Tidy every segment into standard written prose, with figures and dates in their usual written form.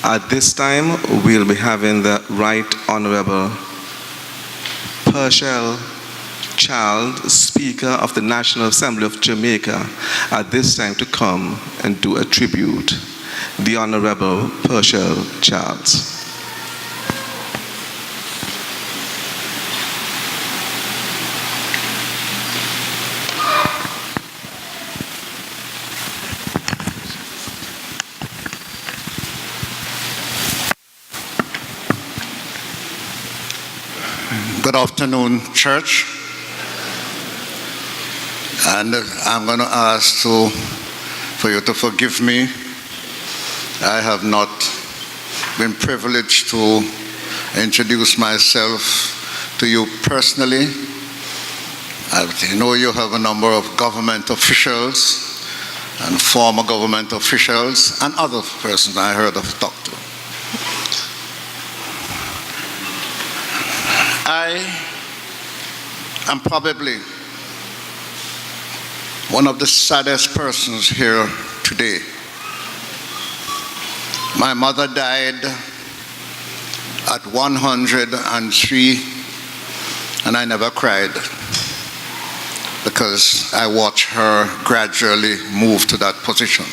At this time, we'll be having the Right Honorable Pearnel, Speaker of the National Assembly of Jamaica, at this time to come and do a tribute. The Honorable Pearnel Charles. Good afternoon, church. And I'm going to ask for you to forgive me. I have not been privileged to introduce myself to you personally. I know you have a number of government officials and former government officials and other persons I heard of talk to. I am probably one of the saddest persons here today. My mother died at 103, and I never cried because I watched her gradually move to that position.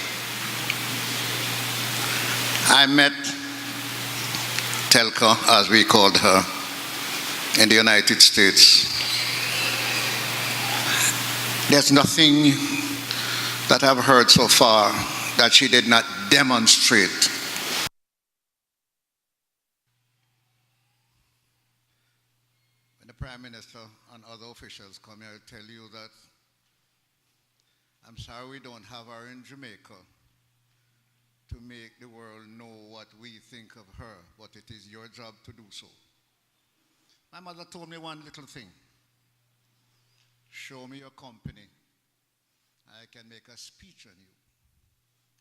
I met Telca, as we called her, in the United States. There's nothing that I've heard so far that she did not demonstrate. When the Prime Minister and other officials come here, I tell you that I'm sorry we don't have her in Jamaica to make the world know what we think of her, but it is your job to do so. My mother told me one little thing. Show me your company. I can make a speech on you.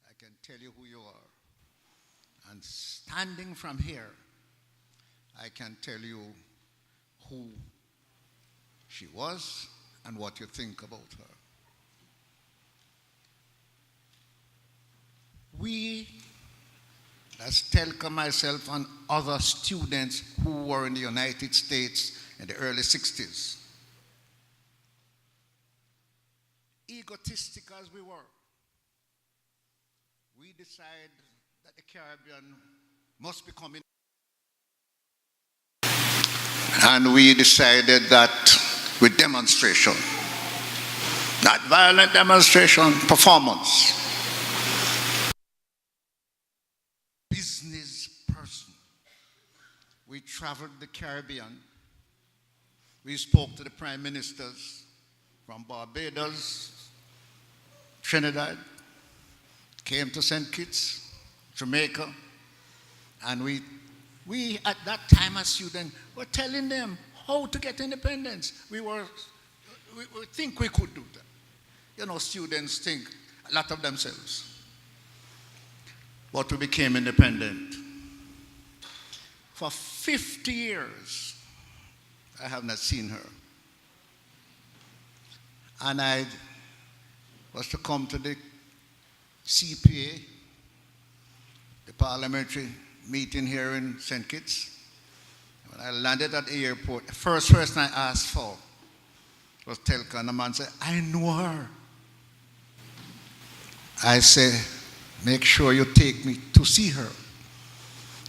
I can tell you who you are. And standing from here, I can tell you who she was and what you think about her. We, as Telca, myself, and other students who were in the United States in the early 60s, egotistic as we were, we decided that the Caribbean must become independent. And we decided that with demonstration, not violent demonstration, performance. We traveled the Caribbean. We spoke to the prime ministers from Barbados, Trinidad, came to St. Kitts, Jamaica, and we at that time as students were telling them how to get independence. We think we could do that. You know, students think a lot of themselves. But we became independent. For 50 years, I have not seen her. And I was to come to the CPA, the parliamentary meeting here in St. Kitts. When I landed at the airport, the first person I asked for was Telca, and the man said, I know her. I said, make sure you take me to see her.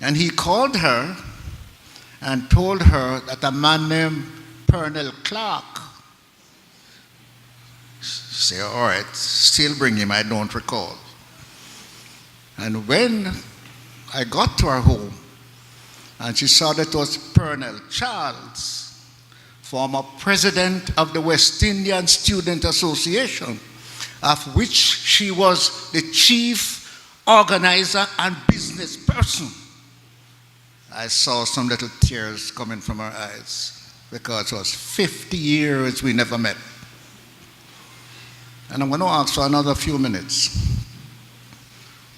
And he called her and told her that a man named Pearnel Clark, say, all right, still bring him, I don't recall. And when I got to her home, and she saw that it was Pearnel Charles, former president of the West Indian Student Association, of which she was the chief organizer and business person. I saw some little tears coming from her eyes because it was 50 years we never met. And I'm going to ask for another few minutes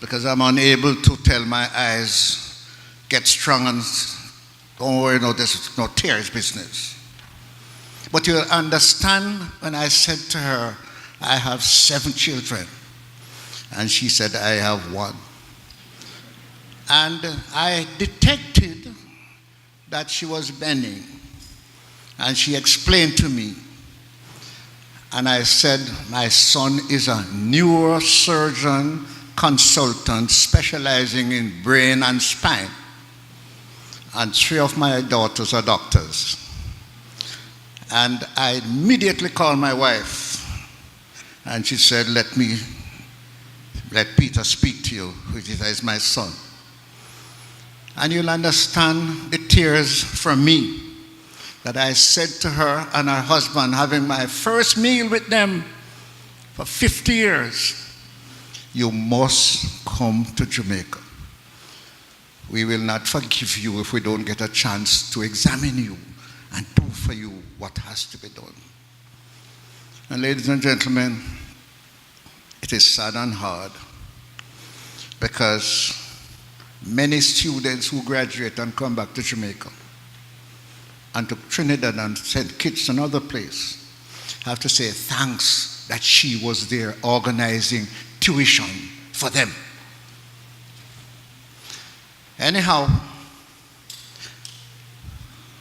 because I'm unable to tell my eyes, get strong and don't worry, no, this is no tears business. But you'll understand when I said to her, I have 7 children. And she said, I have 1. And I detected that she was bending. And she explained to me. And I said, my son is a neurosurgeon consultant specializing in brain and spine. And 3 of my daughters are doctors. And I immediately called my wife. And she said, let Peter speak to you, which is my son. And you'll understand the tears from me that I said to her and her husband, having my first meal with them for 50 years, you must come to Jamaica. We will not forgive you if we don't get a chance to examine you and do for you what has to be done. And ladies and gentlemen, it is sad and hard because many students who graduate and come back to Jamaica and to Trinidad and St. Kitts and other places have to say thanks that she was there organizing tuition for them. Anyhow,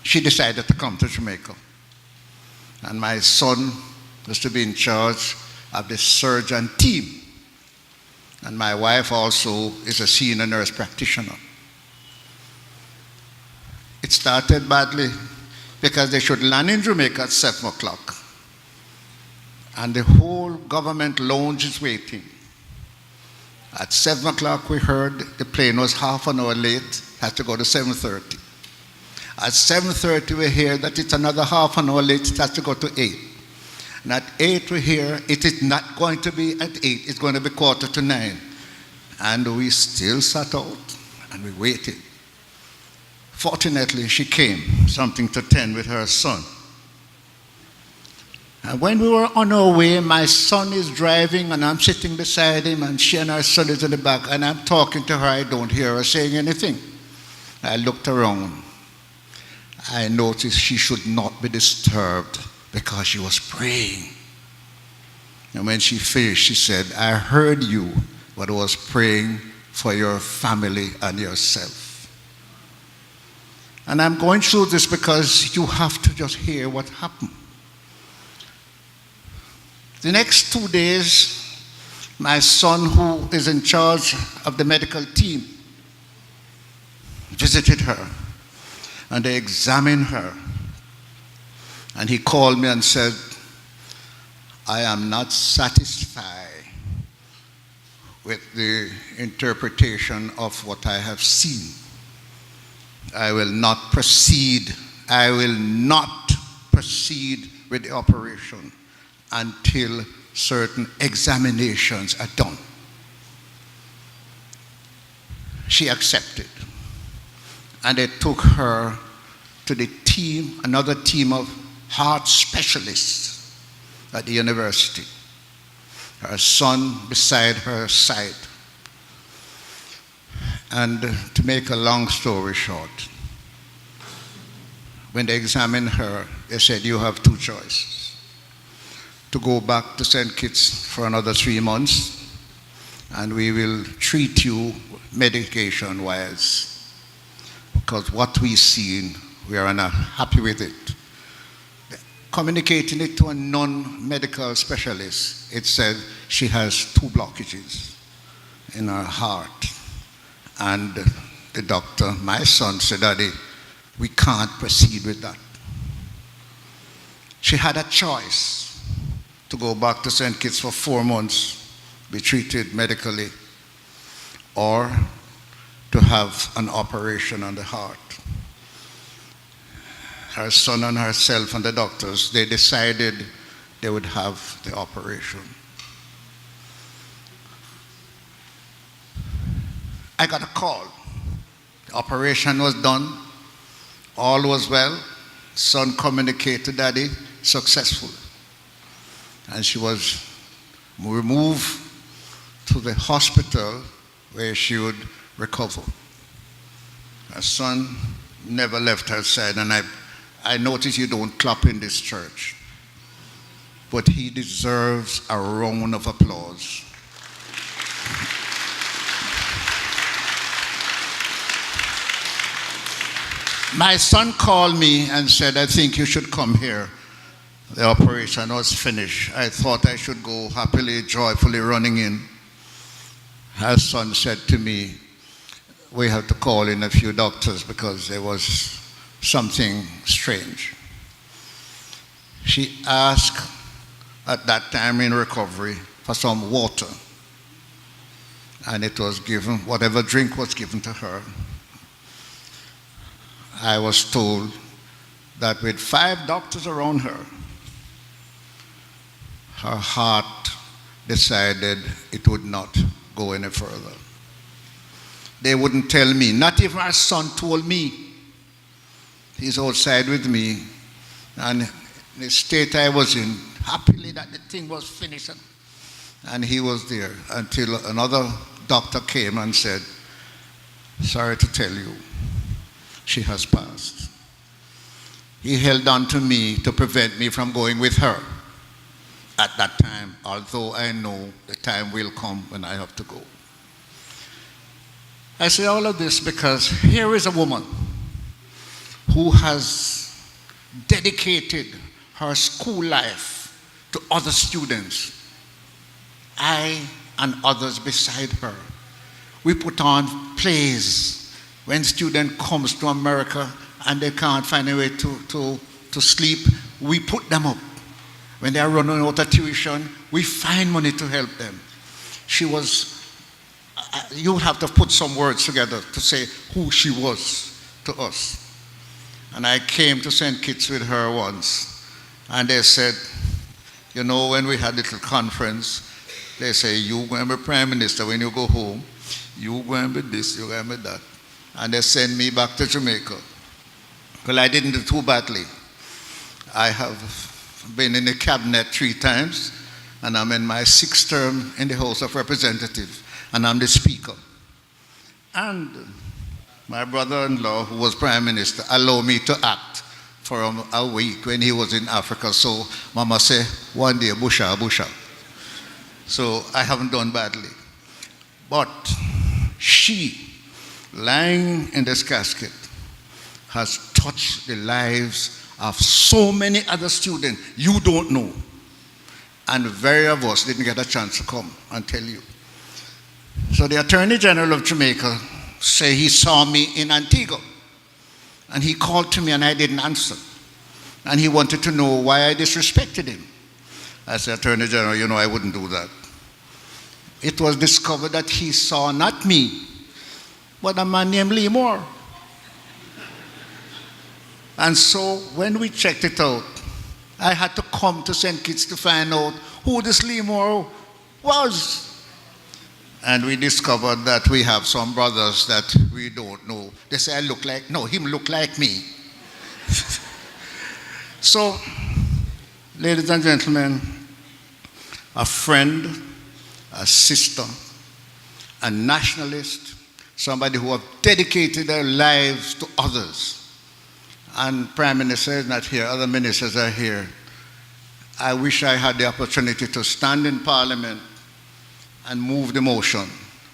she decided to come to Jamaica. And my son was to be in charge of the surgeon team. And my wife also is a senior nurse practitioner. It started badly because they should land in Jamaica at 7 o'clock. And the whole government lounge is waiting. At 7 o'clock we heard the plane was half an hour late, had to go to 7:30. At 7:30 we hear that it's another half an hour late, it has to go to 8. And at 8 we hear it is not going to be at 8, it's going to be 8:45. And we still sat out and we waited. Fortunately, she came, something to 10 with her son. And when we were on our way, my son is driving and I'm sitting beside him and she and her son is in the back and I'm talking to her. I don't hear her saying anything. I looked around. I noticed she should not be disturbed because she was praying. And when she finished, she said, I heard you, but I was praying for your family and yourself. And I'm going through this because you have to just hear what happened. The next 2 days, my son, who is in charge of the medical team, visited her and they examined her. And he called me and said, I am not satisfied with the interpretation of what I have seen. I will not proceed. I will not proceed with the operation until certain examinations are done. She accepted. And they took her to the team, another team of heart specialists at the university. Her son beside her side. And to make a long story short, when they examined her, they said, you have 2 choices. To go back to St. Kitts for another 3 months, and we will treat you medication-wise. Because what we've seen, we are not happy with it. Communicating it to a non-medical specialist, it said she has 2 blockages in her heart. And the doctor, my son, said, Daddy, we can't proceed with that. She had a choice to go back to St. Kitts for 4 months, be treated medically, or to have an operation on the heart. Her son and herself and the doctors, they decided they would have the operation. I got a call. The operation was done. All was well. Son communicated to Daddy, successful. And she was removed to the hospital where she would recover. Her son never left her side, and I notice you don't clap in this church, but he deserves a round of applause. My son called me and said, I think you should come here. The operation was finished. I thought I should go happily, joyfully running in. Her son said to me, we have to call in a few doctors because there was something strange. She asked at that time in recovery for some water. And it was given, whatever drink was given to her. I was told that with 5 doctors around her, her heart decided it would not go any further. They wouldn't tell me, not even our son told me. He's outside with me, and the state I was in, happily that the thing was finished, and he was there until another doctor came and said, sorry to tell you, she has passed. He held on to me to prevent me from going with her at that time, although I know the time will come when I have to go. I say all of this because here is a woman who has dedicated her school life to other students. I and others beside her. We put on plays when student comes to America and they can't find a way to sleep. We put them up. When they are running out of tuition, we find money to help them. She was, you have to put some words together to say who she was to us. And I came to St. Kitts with her once, and they said, you know, when we had a little conference, they say, you going to be Prime Minister when you go home, you going to be this, you going to be that. And they send me back to Jamaica. Well, I didn't do too badly. I have been in the cabinet 3 times, and I'm in my 6th term in the House of Representatives, and I'm the Speaker. And my brother-in-law, who was Prime Minister, allowed me to act for a week when he was in Africa. So Mama said, one day, busha, busha. So I haven't done badly. But she, lying in this casket, has touched the lives of so many other students you don't know. And very of us didn't get a chance to come and tell you. So the Attorney General of Jamaica say he saw me in Antigua. And he called to me and I didn't answer. And he wanted to know why I disrespected him. I said, Attorney General, you know I wouldn't do that. It was discovered that he saw not me, but a man named Lee Moore. And so when we checked it out, I had to come to St. Kitts to find out who this Lee Moore was. And we discovered that we have some brothers that we don't know. They say, I look like, no, him look like me. So, ladies and gentlemen, a friend, a sister, a nationalist, somebody who have dedicated their lives to others. And Prime Minister is not here, other ministers are here. I wish I had the opportunity to stand in Parliament and move the motion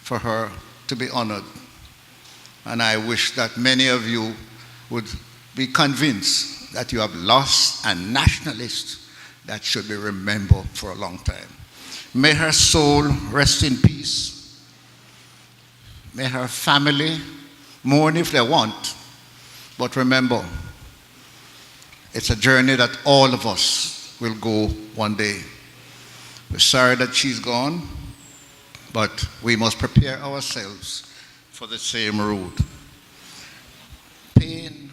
for her to be honored. And I wish that many of you would be convinced that you have lost a nationalist that should be remembered for a long time. May her soul rest in peace. May her family mourn if they want. But remember, it's a journey that all of us will go one day. We're sorry that she's gone, but we must prepare ourselves for the same road. Pain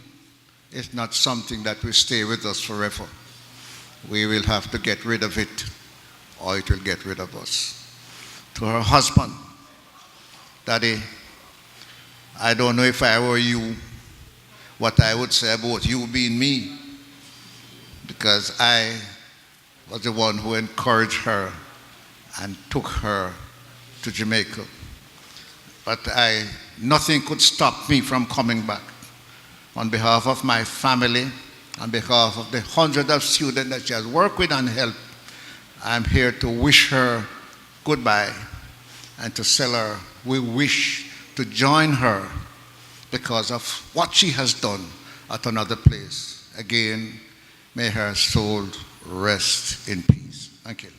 is not something that will stay with us forever. We will have to get rid of it, or it will get rid of us. To her husband, Daddy, I don't know if I were you, what I would say about you being me, because I was the one who encouraged her and took her to Jamaica. But nothing could stop me from coming back. On behalf of my family, on behalf of the hundreds of students that she has worked with and helped, I'm here to wish her goodbye and to tell her we wish to join her because of what she has done at another place. Again, may her soul rest in peace. Thank you.